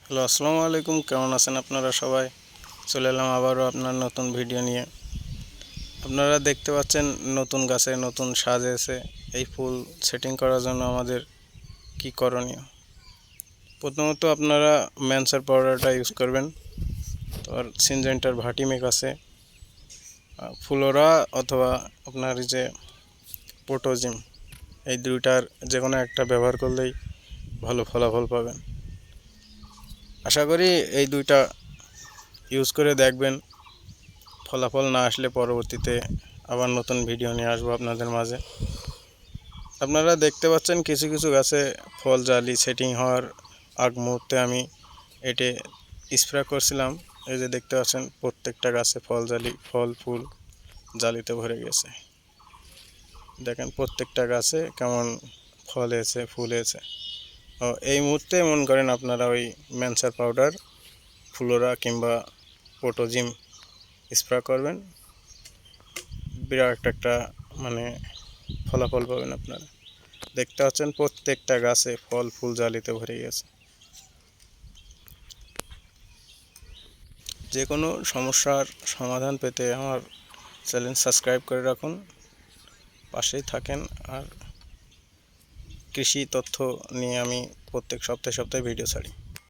Hello, আসসালামু আলাইকুম। কেমন আছেন আপনারা সবাই? চলে এলাম আবারও আপনার নতুন ভিডিও নিয়ে। আপনারা দেখতে পাচ্ছেন নতুন গাছে নতুন সাজ এসে এই ফুল সেটিং করার জন্য আমাদের কি করণীয়। প্রথমত আপনারা ম্যানসার পাউডারটা ইউজ করবেন। তো আর সিনজেন্টার ভাটিমেক আছে, ফ্লোরা অথবা আপনার এই যে পোটোজিম, এই দুইটার যে কোনো একটা ব্যবহার করলেই ভালো ফলাফল পাবেন। আশা করি এই দুইটা ইউজ করে দেখবেন। ফলাফল না আসলে পরবর্তীতে আবার নতুন ভিডিও নিয়ে আসবো আপনাদের মাঝে। আপনারা দেখতে পাচ্ছেন কিছু কিছু গাছে ফল জালি সেটিং হওয়ার আগ মুহূর্তে আমি এটে স্প্রে করছিলাম। এই যে দেখতে পাচ্ছেন প্রত্যেকটা গাছে ফল জালি, ফল ফুল জালিতে ভরে গেছে। দেখেন প্রত্যেকটা গাছে কেমন ফল এসে ফুল এসে। ও এই মুহূর্তে মনে করেন আপনারা ওই ম্যানসার পাউডার, ফ্লোরা কিংবা পোটোজিম স্প্রে করবেন, বিরাট একটা মানে ফলাফল পাবেন আপনারা। দেখতে পাচ্ছেন প্রত্যেকটা গাছে ফল ফুল জালিতে ভরে গেছে। যে কোনো সমস্যার সমাধান পেতে আমার চ্যানেল সাবস্ক্রাইব করে রাখুন, পাশেই থাকেন। আর কৃষি তথ্য নিয়ে আমি প্রত্যেক সপ্তাহে ভিডিও ছাড়ি।